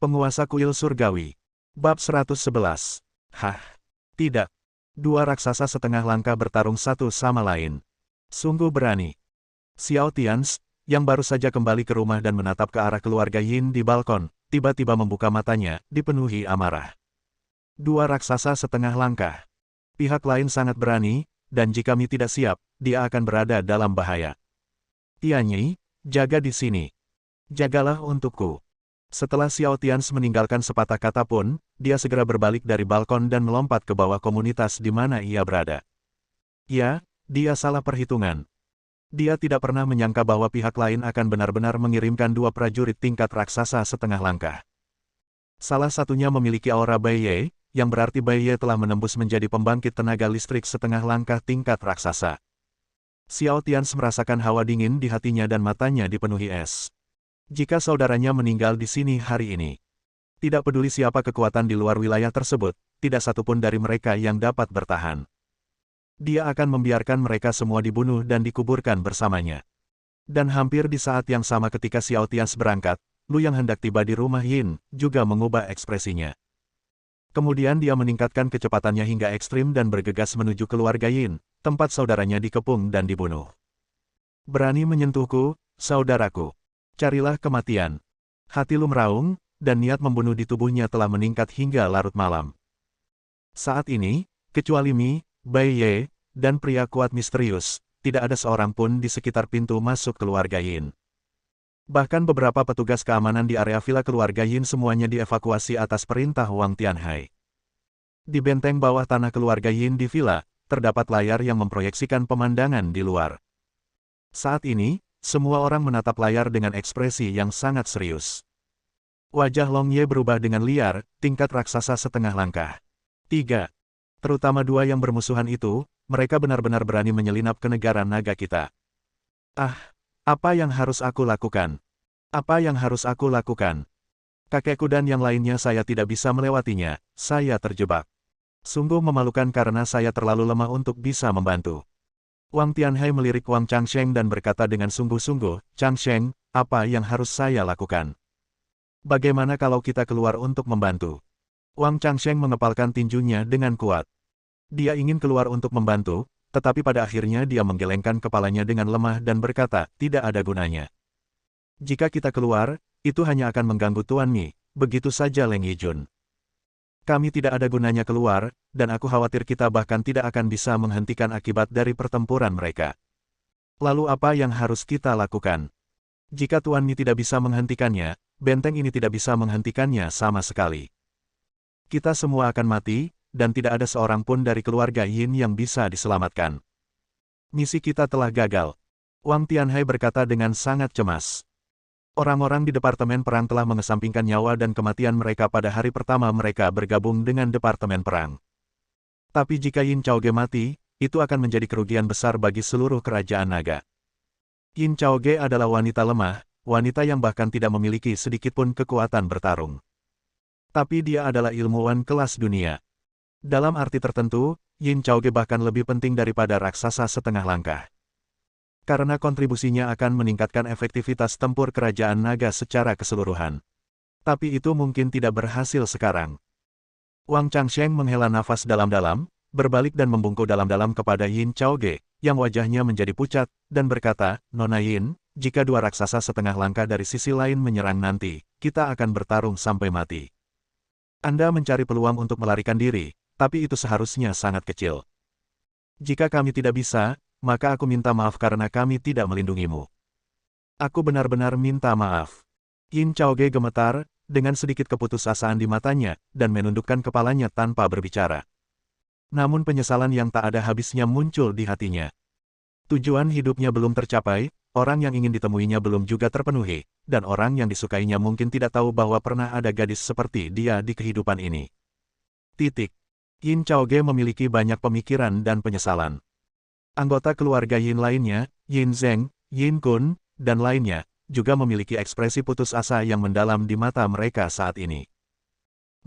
Penguasa kuil surgawi. Bab 111. Hah? Tidak. Dua raksasa setengah langkah bertarung satu sama lain. Sungguh berani. Xiao Tians, yang baru saja kembali ke rumah dan menatap ke arah keluarga Yin di balkon, tiba-tiba membuka matanya, dipenuhi amarah. Dua raksasa setengah langkah. Pihak lain sangat berani, dan jika Mi tidak siap, dia akan berada dalam bahaya. Tianyi, jaga di sini. Jagalah untukku. Setelah Xiao Tians meninggalkan sepatah kata pun, dia segera berbalik dari balkon dan melompat ke bawah komunitas di mana ia berada. Ya, dia salah perhitungan. Dia tidak pernah menyangka bahwa pihak lain akan benar-benar mengirimkan dua prajurit tingkat raksasa setengah langkah. Salah satunya memiliki aura Baiye, yang berarti Baiye telah menembus menjadi pembangkit tenaga listrik setengah langkah tingkat raksasa. Xiao Tians merasakan hawa dingin di hatinya dan matanya dipenuhi es. Jika saudaranya meninggal di sini hari ini, tidak peduli siapa kekuatan di luar wilayah tersebut, tidak satupun dari mereka yang dapat bertahan. Dia akan membiarkan mereka semua dibunuh dan dikuburkan bersamanya. Dan hampir di saat yang sama ketika Xiao Tians berangkat, Lu yang hendak tiba di rumah Yin, juga mengubah ekspresinya. Kemudian dia meningkatkan kecepatannya hingga ekstrim dan bergegas menuju keluarga Yin, tempat saudaranya dikepung dan dibunuh. Berani menyentuhku, saudaraku. Carilah kematian. Hati Lu meraung, dan niat membunuh di tubuhnya telah meningkat hingga larut malam. Saat ini, kecuali Mi, Baiye, dan pria kuat misterius, tidak ada seorang pun di sekitar pintu masuk keluarga Yin. Bahkan beberapa petugas keamanan di area villa keluarga Yin semuanya dievakuasi atas perintah Wang Tianhai. Di benteng bawah tanah keluarga Yin di villa, terdapat layar yang memproyeksikan pemandangan di luar. Saat ini, semua orang menatap layar dengan ekspresi yang sangat serius. Wajah Long Ye berubah dengan liar, tingkat raksasa setengah langkah. 3. Terutama dua yang bermusuhan itu, mereka benar-benar berani menyelinap ke negara naga kita. Ah, apa yang harus aku lakukan? Apa yang harus aku lakukan? Kakekku dan yang lainnya saya tidak bisa melewatinya, saya terjebak. Sungguh memalukan karena saya terlalu lemah untuk bisa membantu. Wang Tianhai melirik Wang Changsheng dan berkata dengan sungguh-sungguh, Changsheng, apa yang harus saya lakukan? Bagaimana kalau kita keluar untuk membantu? Wang Changsheng mengepalkan tinjunya dengan kuat. Dia ingin keluar untuk membantu, tetapi pada akhirnya dia menggelengkan kepalanya dengan lemah dan berkata, tidak ada gunanya. Jika kita keluar, itu hanya akan mengganggu Tuan Mi, begitu saja Leng Yijun. Kami tidak ada gunanya keluar, dan aku khawatir kita bahkan tidak akan bisa menghentikan akibat dari pertempuran mereka. Lalu apa yang harus kita lakukan? Jika Tuan Mi tidak bisa menghentikannya, benteng ini tidak bisa menghentikannya sama sekali. Kita semua akan mati, dan tidak ada seorang pun dari keluarga Yin yang bisa diselamatkan. Misi kita telah gagal. Wang Tianhai berkata dengan sangat cemas. Orang-orang di Departemen Perang telah mengesampingkan nyawa dan kematian mereka pada hari pertama mereka bergabung dengan Departemen Perang. Tapi jika Yin Chaoge mati, itu akan menjadi kerugian besar bagi seluruh kerajaan naga. Yin Chaoge adalah wanita lemah, wanita yang bahkan tidak memiliki sedikitpun kekuatan bertarung. Tapi dia adalah ilmuwan kelas dunia. Dalam arti tertentu, Yin Chaoge bahkan lebih penting daripada raksasa setengah langkah. Karena kontribusinya akan meningkatkan efektivitas tempur kerajaan naga secara keseluruhan. Tapi itu mungkin tidak berhasil sekarang. Wang Changsheng menghela nafas dalam-dalam, berbalik dan membungkuk dalam-dalam kepada Yin Chaoge, yang wajahnya menjadi pucat, dan berkata, Nona Yin, jika dua raksasa setengah langkah dari sisi lain menyerang nanti, kita akan bertarung sampai mati. Anda mencari peluang untuk melarikan diri, tapi itu seharusnya sangat kecil. Jika kami tidak bisa, maka aku minta maaf karena kami tidak melindungimu. Aku benar-benar minta maaf. Yin Chaoge gemetar, dengan sedikit keputusasaan di matanya, dan menundukkan kepalanya tanpa berbicara. Namun penyesalan yang tak ada habisnya muncul di hatinya. Tujuan hidupnya belum tercapai, orang yang ingin ditemuinya belum juga terpenuhi, dan orang yang disukainya mungkin tidak tahu bahwa pernah ada gadis seperti dia di kehidupan ini. Titik. Yin Chaoge memiliki banyak pemikiran dan penyesalan. Anggota keluarga Yin lainnya, Yin Zheng, Yin Kun, dan lainnya, juga memiliki ekspresi putus asa yang mendalam di mata mereka saat ini.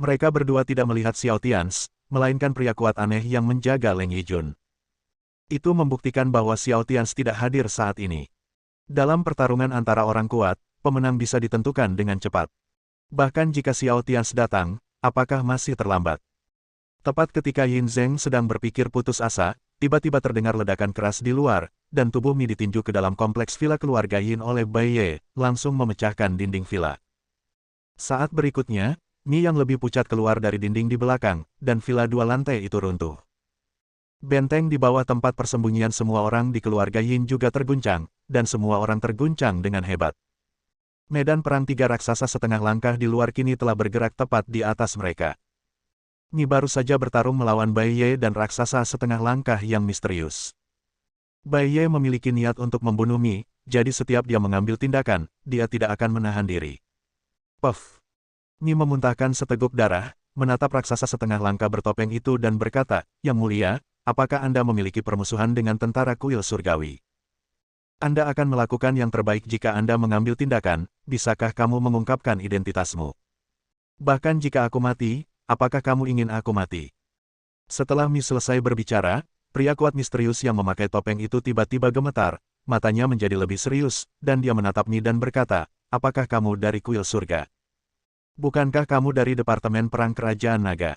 Mereka berdua tidak melihat Xiao Tians, melainkan pria kuat aneh yang menjaga Leng Yijun. Itu membuktikan bahwa Xiao Tians tidak hadir saat ini. Dalam pertarungan antara orang kuat, pemenang bisa ditentukan dengan cepat. Bahkan jika Xiao Tians datang, apakah masih terlambat? Tepat ketika Yin Zheng sedang berpikir putus asa, tiba-tiba terdengar ledakan keras di luar, dan tubuh Mi ditinju ke dalam kompleks villa keluarga Yin oleh Bai Ye, langsung memecahkan dinding villa. Saat berikutnya, Mi yang lebih pucat keluar dari dinding di belakang, dan villa 2 lantai itu runtuh. Benteng di bawah tempat persembunyian semua orang di keluarga Yin juga terguncang, dan semua orang terguncang dengan hebat. Medan perang 3 raksasa setengah langkah di luar kini telah bergerak tepat di atas mereka. Mi baru saja bertarung melawan Bai Ye dan raksasa setengah langkah yang misterius. Bai Ye memiliki niat untuk membunuh Mi, jadi setiap dia mengambil tindakan, dia tidak akan menahan diri. Puff! Mi memuntahkan seteguk darah, menatap raksasa setengah langkah bertopeng itu dan berkata, "Yang mulia, apakah Anda memiliki permusuhan dengan tentara kuil surgawi? Anda akan melakukan yang terbaik jika Anda mengambil tindakan, bisakah kamu mengungkapkan identitasmu? Bahkan jika aku mati, apakah kamu ingin aku mati?" Setelah Mi selesai berbicara, pria kuat misterius yang memakai topeng itu tiba-tiba gemetar, matanya menjadi lebih serius, dan dia menatap Mi dan berkata, "Apakah kamu dari kuil surga? Bukankah kamu dari Departemen Perang Kerajaan Naga?"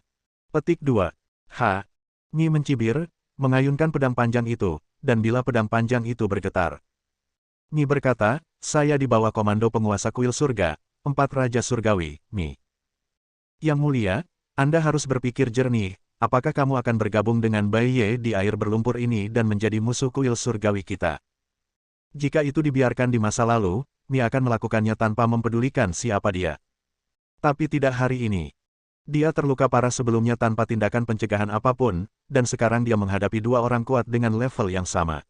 Petik 2. Ha! Mi mencibir, mengayunkan pedang panjang itu, dan bila pedang panjang itu bergetar. Mi berkata, "Saya di bawah komando penguasa kuil surga, 4 Raja Surgawi, Mi. Yang mulia, Anda harus berpikir jernih, apakah kamu akan bergabung dengan Bai Ye di air berlumpur ini dan menjadi musuh kuil surgawi kita? Jika itu dibiarkan di masa lalu, Mi akan melakukannya tanpa mempedulikan siapa dia. Tapi tidak hari ini. Dia terluka parah sebelumnya tanpa tindakan pencegahan apapun, dan sekarang dia menghadapi 2 orang kuat dengan level yang sama.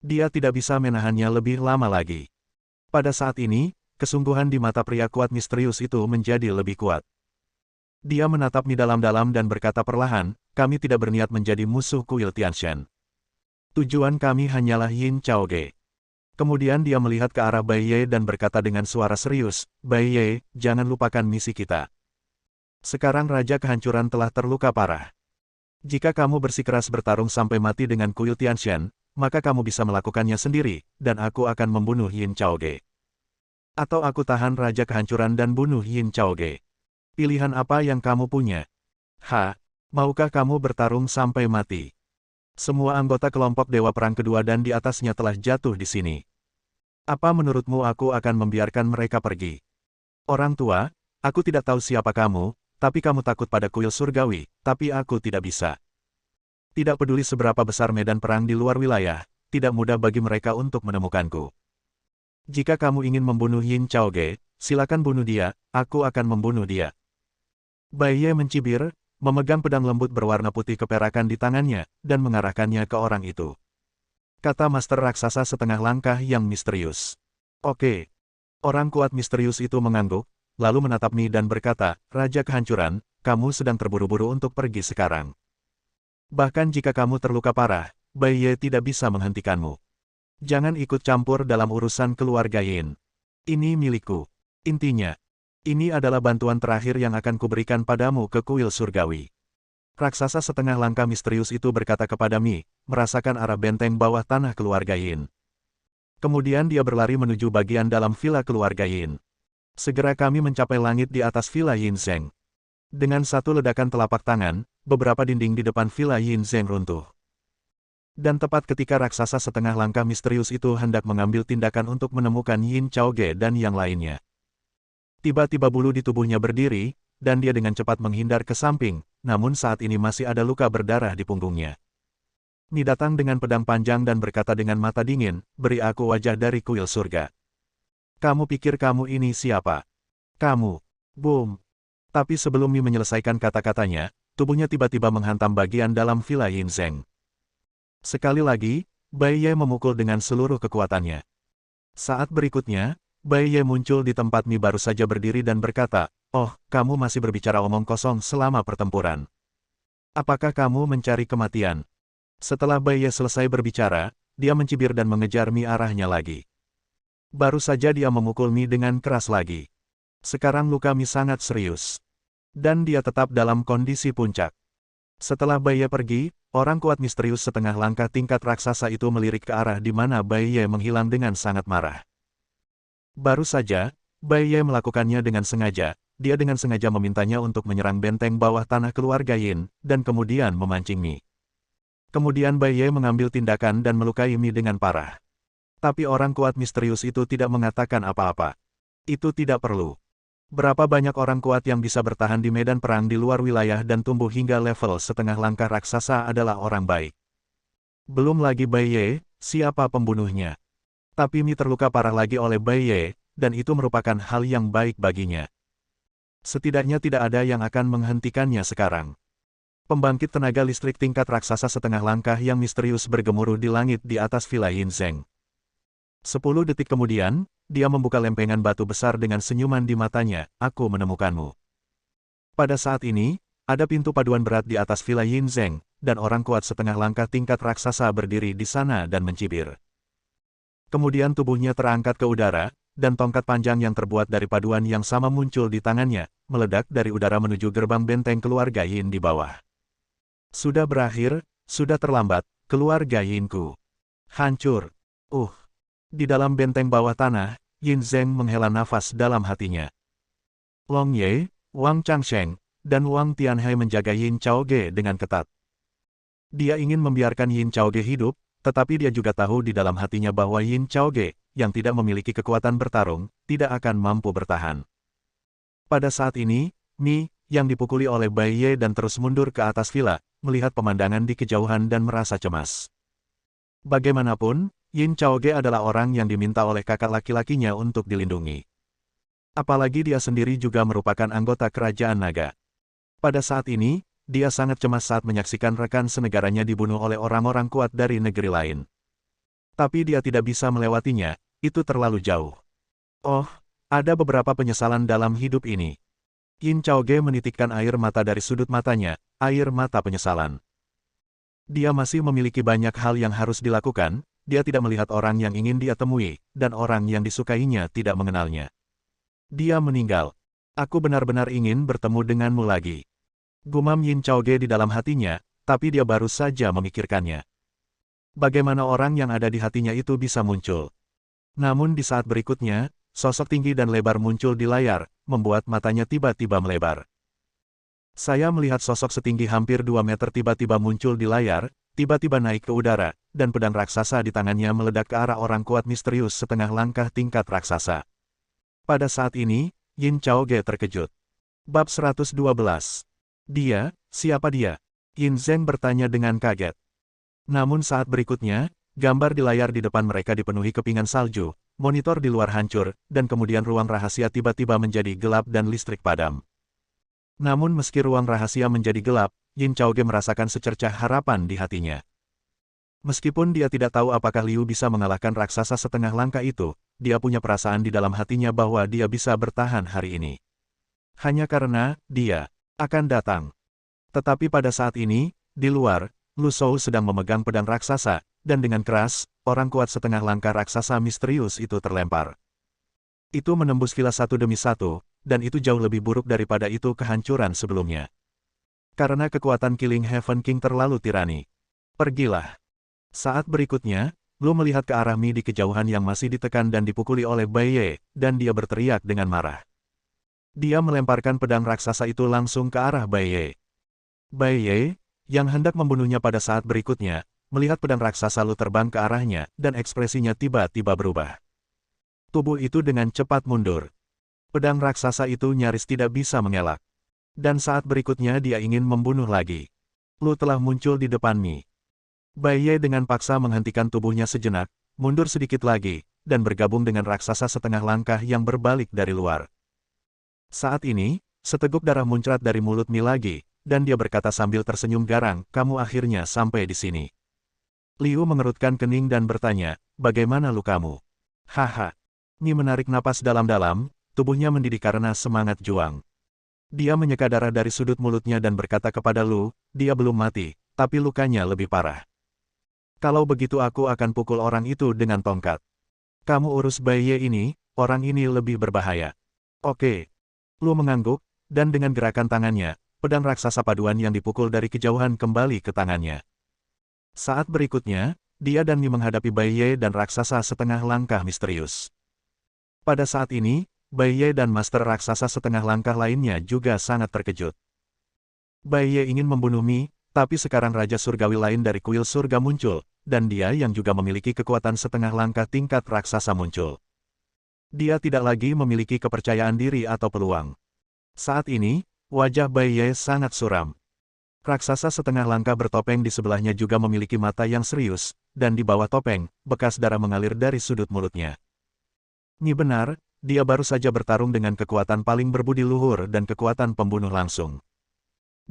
Dia tidak bisa menahannya lebih lama lagi." Pada saat ini, kesungguhan di mata pria kuat misterius itu menjadi lebih kuat. Dia menatap Mi dalam-dalam dan berkata perlahan, "Kami tidak berniat menjadi musuh kuil Tianshan. Tujuan kami hanyalah Yin Chaoge." Kemudian dia melihat ke arah Bai Ye dan berkata dengan suara serius, "Bai Ye, jangan lupakan misi kita. Sekarang Raja Kehancuran telah terluka parah. Jika kamu bersikeras bertarung sampai mati dengan kuil Tianshan, maka kamu bisa melakukannya sendiri, dan aku akan membunuh Yin Chaoge. Atau aku tahan Raja Kehancuran dan bunuh Yin Chaoge. Pilihan apa yang kamu punya? Ha! Maukah kamu bertarung sampai mati?" Semua anggota kelompok Dewa Perang kedua dan di atasnya telah jatuh di sini. "Apa menurutmu aku akan membiarkan mereka pergi? Orang tua, aku tidak tahu siapa kamu, tapi kamu takut pada kuil surgawi, tapi aku tidak bisa. Tidak peduli seberapa besar medan perang di luar wilayah, tidak mudah bagi mereka untuk menemukanku. Jika kamu ingin membunuh Yin Chaoge, silakan bunuh dia, aku akan membunuh dia." Bai Ye mencibir, memegang pedang lembut berwarna putih keperakan di tangannya, dan mengarahkannya ke orang itu. Kata Master Raksasa setengah langkah yang misterius. "Oke." Orang kuat misterius itu mengangguk, lalu menatap Mi dan berkata, "Raja Kehancuran, kamu sedang terburu-buru untuk pergi sekarang. Bahkan jika kamu terluka parah, Bai Ye tidak bisa menghentikanmu. Jangan ikut campur dalam urusan keluarga Yin. Ini milikku. Intinya, ini adalah bantuan terakhir yang akan kuberikan padamu ke kuil surgawi." Raksasa setengah langkah misterius itu berkata kepada Mi, merasakan arah benteng bawah tanah keluarga Yin. Kemudian dia berlari menuju bagian dalam villa keluarga Yin. Segera kami mencapai langit di atas villa Yin Zheng. Dengan satu ledakan telapak tangan, beberapa dinding di depan villa Yin Zheng runtuh. Dan tepat ketika raksasa setengah langkah misterius itu hendak mengambil tindakan untuk menemukan Yin Chaoge dan yang lainnya. Tiba-tiba bulu di tubuhnya berdiri, dan dia dengan cepat menghindar ke samping, namun saat ini masih ada luka berdarah di punggungnya. Mi datang dengan pedang panjang dan berkata dengan mata dingin, "Beri aku wajah dari kuil surga. Kamu pikir kamu ini siapa? Kamu." Boom! Tapi sebelum Mi menyelesaikan kata-katanya, tubuhnya tiba-tiba menghantam bagian dalam villa Yin Zheng. Sekali lagi, Bai Ye memukul dengan seluruh kekuatannya. Saat berikutnya, Bai Ye muncul di tempat Mi baru saja berdiri dan berkata, "Oh, kamu masih berbicara omong kosong selama pertempuran. Apakah kamu mencari kematian?" Setelah Bai Ye selesai berbicara, dia mencibir dan mengejar Mi arahnya lagi. Baru saja dia memukul Mi dengan keras lagi. Sekarang luka Mi sangat serius. Dan dia tetap dalam kondisi puncak. Setelah Bai Ye pergi, orang kuat misterius setengah langkah tingkat raksasa itu melirik ke arah di mana Bai Ye menghilang dengan sangat marah. Baru saja, Bai Ye melakukannya dengan sengaja. Dia dengan sengaja memintanya untuk menyerang benteng bawah tanah keluarga Yin, dan kemudian memancing Mi. Kemudian Bai Ye mengambil tindakan dan melukai Mi dengan parah. Tapi orang kuat misterius itu tidak mengatakan apa-apa. Itu tidak perlu. Berapa banyak orang kuat yang bisa bertahan di medan perang di luar wilayah dan tumbuh hingga level setengah langkah raksasa adalah orang baik. Belum lagi Bai Ye, siapa pembunuhnya. Tapi Mi terluka parah lagi oleh Bai Ye, dan itu merupakan hal yang baik baginya. Setidaknya tidak ada yang akan menghentikannya sekarang. Pembangkit tenaga listrik tingkat raksasa setengah langkah yang misterius bergemuruh di langit di atas Villa Yin Zeng. 10 detik kemudian, dia membuka lempengan batu besar dengan senyuman di matanya, aku menemukanmu. Pada saat ini, ada pintu paduan berat di atas Villa Yin Zeng, dan orang kuat setengah langkah tingkat raksasa berdiri di sana dan mencibir. Kemudian tubuhnya terangkat ke udara, dan tongkat panjang yang terbuat dari paduan yang sama muncul di tangannya, meledak dari udara menuju gerbang benteng keluarga Yin di bawah. Sudah berakhir, sudah terlambat, keluarga Yinku. Hancur. Di dalam benteng bawah tanah, Yin Zeng menghela nafas dalam hatinya. Long Ye, Wang Changsheng, dan Wang Tianhai menjaga Yin Chaoge dengan ketat. Dia ingin membiarkan Yin Chaoge hidup, tetapi dia juga tahu di dalam hatinya bahwa Yin Chaoge, yang tidak memiliki kekuatan bertarung, tidak akan mampu bertahan. Pada saat ini, Mi, yang dipukuli oleh Bai Ye dan terus mundur ke atas villa, melihat pemandangan di kejauhan dan merasa cemas. Bagaimanapun, Yin Chaoge adalah orang yang diminta oleh kakak laki-lakinya untuk dilindungi. Apalagi dia sendiri juga merupakan anggota kerajaan naga. Pada saat ini, dia sangat cemas saat menyaksikan rekan senegaranya dibunuh oleh orang-orang kuat dari negeri lain. Tapi dia tidak bisa melewatinya, itu terlalu jauh. Oh, ada beberapa penyesalan dalam hidup ini. Yin Chaoge menitikkan air mata dari sudut matanya, air mata penyesalan. Dia masih memiliki banyak hal yang harus dilakukan, dia tidak melihat orang yang ingin dia temui, dan orang yang disukainya tidak mengenalnya. Dia meninggal. Aku benar-benar ingin bertemu denganmu lagi. Gumam Yin Chaoge di dalam hatinya, tapi dia baru saja memikirkannya. Bagaimana orang yang ada di hatinya itu bisa muncul? Namun di saat berikutnya, sosok tinggi dan lebar muncul di layar, membuat matanya tiba-tiba melebar. Saya melihat sosok setinggi hampir 2 meter tiba-tiba muncul di layar, tiba-tiba naik ke udara, dan pedang raksasa di tangannya meledak ke arah orang kuat misterius setengah langkah tingkat raksasa. Pada saat ini, Yin Chaoge terkejut. Bab 112. Dia, siapa dia? Yin Zeng bertanya dengan kaget. Namun saat berikutnya, gambar di layar di depan mereka dipenuhi kepingan salju, monitor di luar hancur, dan kemudian ruang rahasia tiba-tiba menjadi gelap dan listrik padam. Namun meski ruang rahasia menjadi gelap, Yin Chaoge merasakan secercah harapan di hatinya. Meskipun dia tidak tahu apakah Liu bisa mengalahkan raksasa setengah langkah itu, dia punya perasaan di dalam hatinya bahwa dia bisa bertahan hari ini. Hanya karena, dia akan datang. Tetapi pada saat ini, di luar, Lu Shou sedang memegang pedang raksasa, dan dengan keras, orang kuat setengah langkah raksasa misterius itu terlempar. Itu menembus villa satu demi satu, dan itu jauh lebih buruk daripada itu kehancuran sebelumnya. Karena kekuatan Killing Heaven King terlalu tirani. Pergilah. Saat berikutnya, Lu melihat ke arah Mi di kejauhan yang masih ditekan dan dipukuli oleh Bai Ye, dan dia berteriak dengan marah. Dia melemparkan pedang raksasa itu langsung ke arah Bai Ye. Bai Ye, yang hendak membunuhnya pada saat berikutnya, melihat pedang raksasa Lu terbang ke arahnya, dan ekspresinya tiba-tiba berubah. Tubuh itu dengan cepat mundur. Pedang raksasa itu nyaris tidak bisa mengelak. Dan saat berikutnya dia ingin membunuh lagi. Lu telah muncul di depan Mi. Bai Ye dengan paksa menghentikan tubuhnya sejenak, mundur sedikit lagi, dan bergabung dengan raksasa setengah langkah yang berbalik dari luar. Saat ini, seteguk darah muncrat dari mulut Mi lagi, dan dia berkata sambil tersenyum garang, kamu akhirnya sampai di sini. Liu mengerutkan kening dan bertanya, bagaimana lukamu? Haha. Mi menarik napas dalam-dalam, tubuhnya mendidih karena semangat juang. Dia menyeka darah dari sudut mulutnya dan berkata kepada Lu, dia belum mati, tapi lukanya lebih parah. Kalau begitu aku akan pukul orang itu dengan tongkat. Kamu urus Bai Ye ini, orang ini lebih berbahaya. Oke. Lu mengangguk, dan dengan gerakan tangannya, pedang raksasa paduan yang dipukul dari kejauhan kembali ke tangannya. Saat berikutnya, dia dan Mi menghadapi Bai Ye dan raksasa setengah langkah misterius. Pada saat ini, Bai Ye dan Master Raksasa setengah langkah lainnya juga sangat terkejut. Bai Ye ingin membunuh Mi, tapi sekarang Raja Surgawi lain dari kuil surga muncul, dan dia yang juga memiliki kekuatan setengah langkah tingkat raksasa muncul. Dia tidak lagi memiliki kepercayaan diri atau peluang. Saat ini, wajah Bai Ye sangat suram. Raksasa setengah langkah bertopeng di sebelahnya juga memiliki mata yang serius, dan di bawah topeng, bekas darah mengalir dari sudut mulutnya. Ini benar, dia baru saja bertarung dengan kekuatan paling berbudi luhur dan kekuatan pembunuh langsung.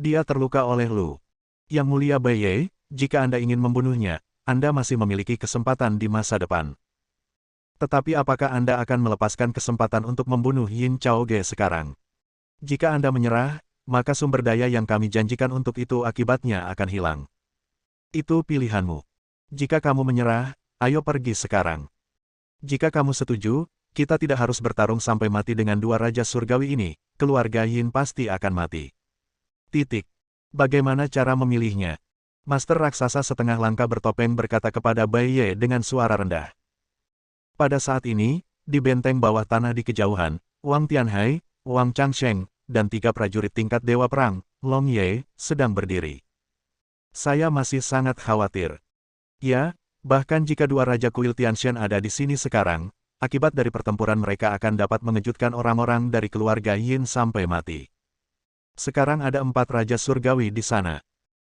Dia terluka oleh Lu. Yang mulia Bai Ye, jika Anda ingin membunuhnya, Anda masih memiliki kesempatan di masa depan. Tetapi apakah Anda akan melepaskan kesempatan untuk membunuh Yin Chaoge sekarang? Jika Anda menyerah, maka sumber daya yang kami janjikan untuk itu akibatnya akan hilang. Itu pilihanmu. Jika kamu menyerah, ayo pergi sekarang. Jika kamu setuju, kita tidak harus bertarung sampai mati dengan dua Raja Surgawi ini, keluarga Yin pasti akan mati. Titik. Bagaimana cara memilihnya? Master Raksasa setengah langkah bertopeng berkata kepada Bai Ye dengan suara rendah. Pada saat ini, di benteng bawah tanah di kejauhan, Wang Tianhai, Wang Changsheng, dan 3 prajurit tingkat Dewa Perang, Long Ye, sedang berdiri. Saya masih sangat khawatir. Ya, bahkan jika dua Raja Kuil Tianshan ada di sini sekarang, akibat dari pertempuran mereka akan dapat mengejutkan orang-orang dari keluarga Yin sampai mati. Sekarang ada 4 Raja Surgawi di sana.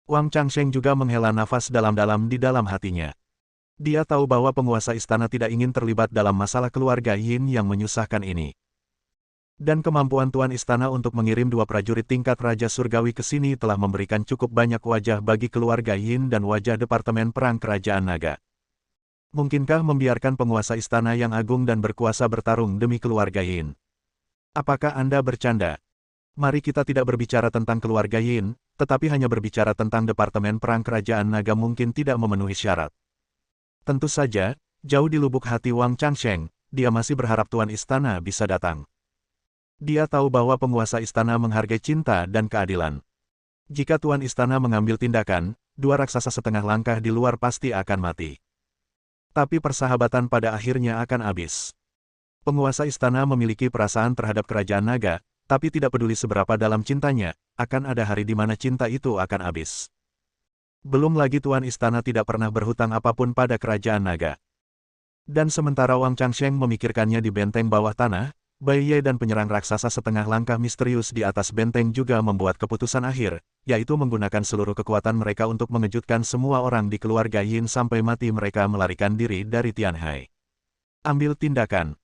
Wang Changsheng juga menghela nafas dalam-dalam di dalam hatinya. Dia tahu bahwa penguasa istana tidak ingin terlibat dalam masalah keluarga Yin yang menyusahkan ini. Dan kemampuan Tuan Istana untuk mengirim 2 prajurit tingkat Raja Surgawi ke sini telah memberikan cukup banyak wajah bagi keluarga Yin dan wajah Departemen Perang Kerajaan Naga. Mungkinkah membiarkan penguasa istana yang agung dan berkuasa bertarung demi keluarga Yin? Apakah Anda bercanda? Mari kita tidak berbicara tentang keluarga Yin, tetapi hanya berbicara tentang Departemen Perang Kerajaan Naga mungkin tidak memenuhi syarat. Tentu saja, jauh di lubuk hati Wang Changsheng, dia masih berharap Tuan Istana bisa datang. Dia tahu bahwa penguasa istana menghargai cinta dan keadilan. Jika Tuan Istana mengambil tindakan, 2 raksasa setengah langkah di luar pasti akan mati. Tapi persahabatan pada akhirnya akan habis. Penguasa istana memiliki perasaan terhadap kerajaan naga, tapi tidak peduli seberapa dalam cintanya, akan ada hari di mana cinta itu akan habis. Belum lagi Tuan Istana tidak pernah berhutang apapun pada kerajaan naga. Dan sementara Wang Changsheng memikirkannya di benteng bawah tanah, Bai Ye dan penyerang raksasa setengah langkah misterius di atas benteng juga membuat keputusan akhir, yaitu menggunakan seluruh kekuatan mereka untuk mengejutkan semua orang di keluarga Yin sampai mati mereka melarikan diri dari Tianhai. Ambil tindakan.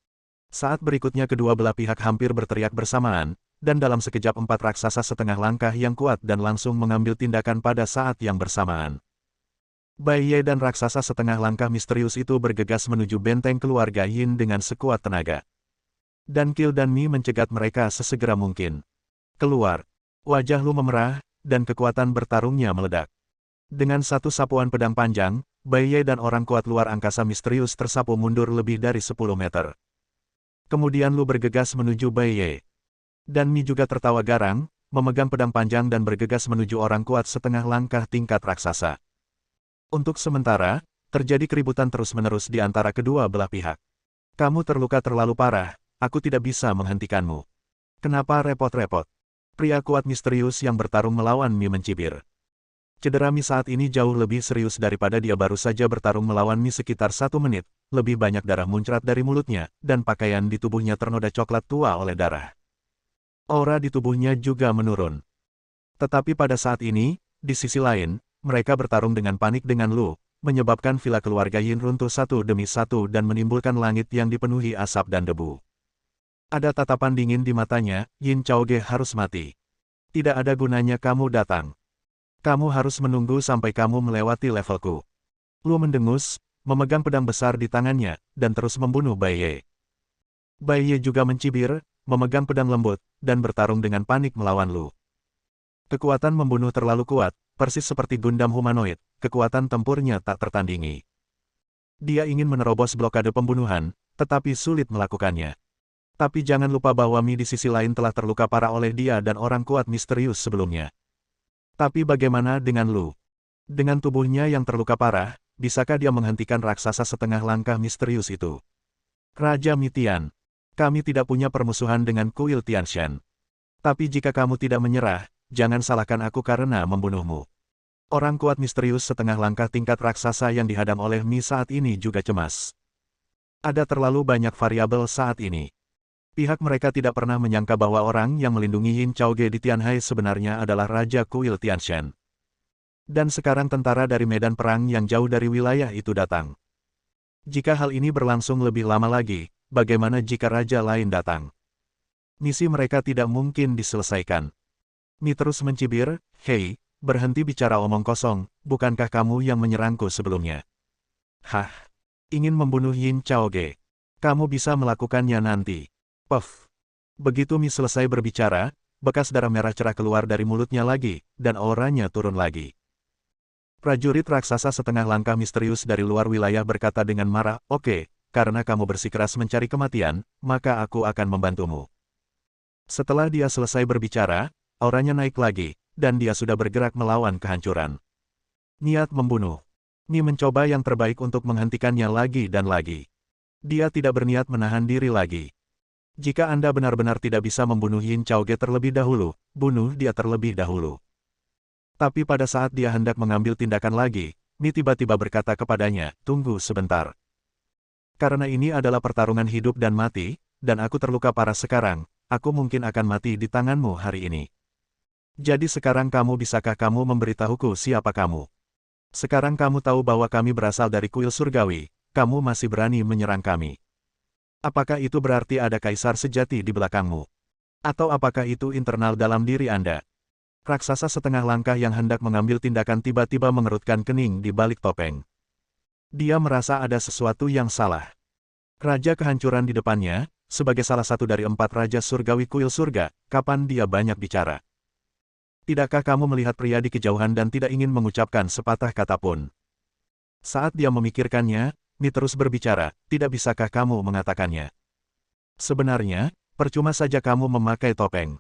Saat berikutnya kedua belah pihak hampir berteriak bersamaan, dan dalam sekejap 4 raksasa setengah langkah yang kuat dan langsung mengambil tindakan pada saat yang bersamaan. Bai Ye dan raksasa setengah langkah misterius itu bergegas menuju benteng keluarga Yin dengan sekuat tenaga. Dan Qil dan Mi mencegat mereka sesegera mungkin. Keluar. Wajah Lu memerah, dan kekuatan bertarungnya meledak. Dengan satu sapuan pedang panjang, Bai Ye dan orang kuat luar angkasa misterius tersapu mundur lebih dari 10 meter. Kemudian Lu bergegas menuju Bai Ye. Dan Mi juga tertawa garang, memegang pedang panjang dan bergegas menuju orang kuat setengah langkah tingkat raksasa. Untuk sementara, terjadi keributan terus-menerus di antara kedua belah pihak. Kamu terluka terlalu parah. Aku tidak bisa menghentikanmu. Kenapa repot-repot? Pria kuat misterius yang bertarung melawan Mi mencibir. Cedera Mi saat ini jauh lebih serius daripada dia baru saja bertarung melawan Mi sekitar 1 menit, lebih banyak darah muncrat dari mulutnya, dan pakaian di tubuhnya ternoda coklat tua oleh darah. Aura di tubuhnya juga menurun. Tetapi pada saat ini, di sisi lain, mereka bertarung dengan panik dengan Lu, menyebabkan villa keluarga Yin runtuh satu demi satu dan menimbulkan langit yang dipenuhi asap dan debu. Ada tatapan dingin di matanya, Yin Chaoge harus mati. Tidak ada gunanya kamu datang. Kamu harus menunggu sampai kamu melewati levelku. Lu mendengus, memegang pedang besar di tangannya, dan terus membunuh Bai Ye. Bai Ye juga mencibir, memegang pedang lembut, dan bertarung dengan panik melawan Lu. Kekuatan membunuh terlalu kuat, persis seperti Gundam humanoid, kekuatan tempurnya tak tertandingi. Dia ingin menerobos blokade pembunuhan, tetapi sulit melakukannya. Tapi jangan lupa bahwa Mi di sisi lain telah terluka parah oleh dia dan orang kuat misterius sebelumnya. Tapi bagaimana dengan Lu? Dengan tubuhnya yang terluka parah, bisakah dia menghentikan raksasa setengah langkah misterius itu? Raja Mitian. Kami tidak punya permusuhan dengan kuil Tianshan. Tapi jika kamu tidak menyerah, jangan salahkan aku karena membunuhmu. Orang kuat misterius setengah langkah tingkat raksasa yang dihadang oleh Mi saat ini juga cemas. Ada terlalu banyak variabel saat ini. Pihak mereka tidak pernah menyangka bahwa orang yang melindungi Yin Chaoge di Tianhai sebenarnya adalah Raja Kuil Tianshan. Dan sekarang tentara dari medan perang yang jauh dari wilayah itu datang. Jika hal ini berlangsung lebih lama lagi, bagaimana jika raja lain datang? Misi mereka tidak mungkin diselesaikan. Mi terus mencibir, "Hei, berhenti bicara omong kosong, bukankah kamu yang menyerangku sebelumnya?" "Hah? Ingin membunuh Yin Chaoge? Kamu bisa melakukannya nanti." Puff. Begitu Mi selesai berbicara, bekas darah merah cerah keluar dari mulutnya lagi, dan auranya turun lagi. Prajurit raksasa setengah langkah misterius dari luar wilayah berkata dengan marah, "Oke, karena kamu bersikeras mencari kematian, maka aku akan membantumu." Setelah dia selesai berbicara, auranya naik lagi, dan dia sudah bergerak melawan kehancuran. Niat membunuh. Mi mencoba yang terbaik untuk menghentikannya lagi dan lagi. Dia tidak berniat menahan diri lagi. Jika Anda benar-benar tidak bisa membunuh Yin Chaoge terlebih dahulu, bunuh dia terlebih dahulu. Tapi pada saat dia hendak mengambil tindakan lagi, Mi tiba-tiba berkata kepadanya, "Tunggu sebentar. Karena ini adalah pertarungan hidup dan mati, dan aku terluka parah sekarang, aku mungkin akan mati di tanganmu hari ini. Jadi sekarang bisakah kamu memberitahuku siapa kamu? Sekarang kamu tahu bahwa kami berasal dari kuil surgawi, kamu masih berani menyerang kami. Apakah itu berarti ada kaisar sejati di belakangmu? Atau apakah itu internal dalam diri Anda?" Raksasa setengah langkah yang hendak mengambil tindakan tiba-tiba mengerutkan kening di balik topeng. Dia merasa ada sesuatu yang salah. Raja kehancuran di depannya, sebagai salah satu dari 4 raja surgawi kuil surga, kapan dia banyak bicara? Tidakkah kamu melihat pria di kejauhan dan tidak ingin mengucapkan sepatah kata pun? Saat dia memikirkannya, Mi terus berbicara, "Tidak bisakah kamu mengatakannya? Sebenarnya, percuma saja kamu memakai topeng.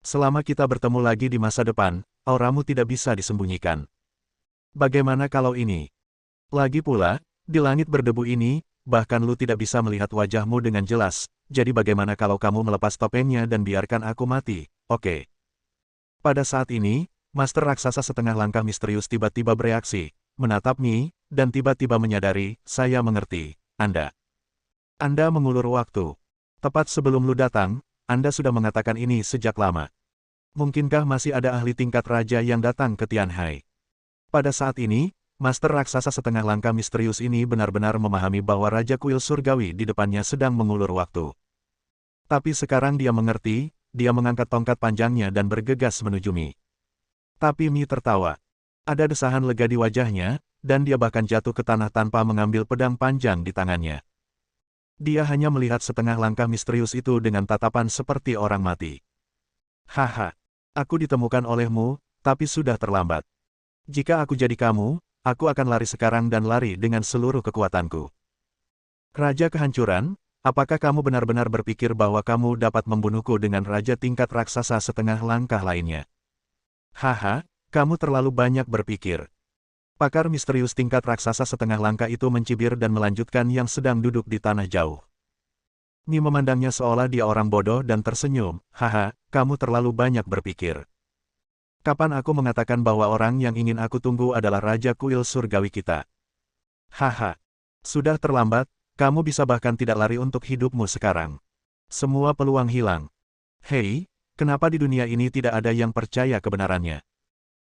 Selama kita bertemu lagi di masa depan, auramu tidak bisa disembunyikan. Bagaimana kalau ini? Lagi pula, di langit berdebu ini, bahkan lu tidak bisa melihat wajahmu dengan jelas, jadi bagaimana kalau kamu melepas topengnya dan biarkan aku mati, oke?" Pada saat ini, Master Raksasa setengah langkah misterius tiba-tiba bereaksi, menatap Mi, dan tiba-tiba menyadari, "Saya mengerti, Anda mengulur waktu. Tepat sebelum lu datang, Anda sudah mengatakan ini sejak lama. Mungkinkah masih ada ahli tingkat raja yang datang ke Tianhai?" Pada saat ini, Master Raksasa setengah langkah misterius ini benar-benar memahami bahwa Raja Kuil Surgawi di depannya sedang mengulur waktu. Tapi sekarang dia mengerti, dia mengangkat tongkat panjangnya dan bergegas menuju Mi. Tapi Mi tertawa. Ada desahan lega di wajahnya, dan dia bahkan jatuh ke tanah tanpa mengambil pedang panjang di tangannya. Dia hanya melihat setengah langkah misterius itu dengan tatapan seperti orang mati. "Haha, aku ditemukan olehmu, tapi sudah terlambat. Jika aku jadi kamu, aku akan lari sekarang dan lari dengan seluruh kekuatanku." "Raja kehancuran, apakah kamu benar-benar berpikir bahwa kamu dapat membunuhku dengan raja tingkat raksasa setengah langkah lainnya?" "Haha, kamu terlalu banyak berpikir." Pakar misterius tingkat raksasa setengah langkah itu mencibir dan melanjutkan yang sedang duduk di tanah jauh. Mi memandangnya seolah dia orang bodoh dan tersenyum, "Haha, kamu terlalu banyak berpikir. Kapan aku mengatakan bahwa orang yang ingin aku tunggu adalah Raja Kuil Surgawi kita? Haha, sudah terlambat, kamu bisa bahkan tidak lari untuk hidupmu sekarang. Semua peluang hilang. Hei, kenapa di dunia ini tidak ada yang percaya kebenarannya?"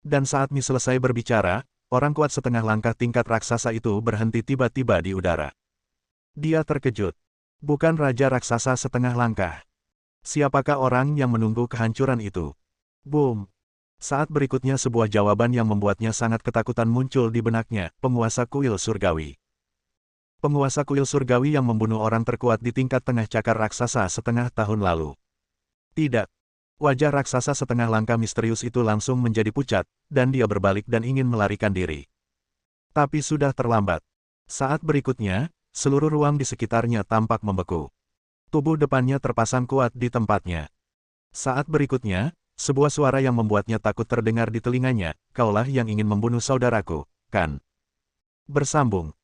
Dan saat Mi selesai berbicara, orang kuat setengah langkah tingkat raksasa itu berhenti tiba-tiba di udara. Dia terkejut. Bukan raja raksasa setengah langkah. Siapakah orang yang menunggu kehancuran itu? Boom! Saat berikutnya sebuah jawaban yang membuatnya sangat ketakutan muncul di benaknya, penguasa kuil surgawi. Penguasa kuil surgawi yang membunuh orang terkuat di tingkat tengah cakar raksasa setengah tahun lalu. Tidak. Wajah raksasa setengah langkah misterius itu langsung menjadi pucat, dan dia berbalik dan ingin melarikan diri. Tapi sudah terlambat. Saat berikutnya, seluruh ruang di sekitarnya tampak membeku. Tubuh depannya terpasang kuat di tempatnya. Saat berikutnya, sebuah suara yang membuatnya takut terdengar di telinganya, "Kaulah yang ingin membunuh saudaraku, kan?" Bersambung.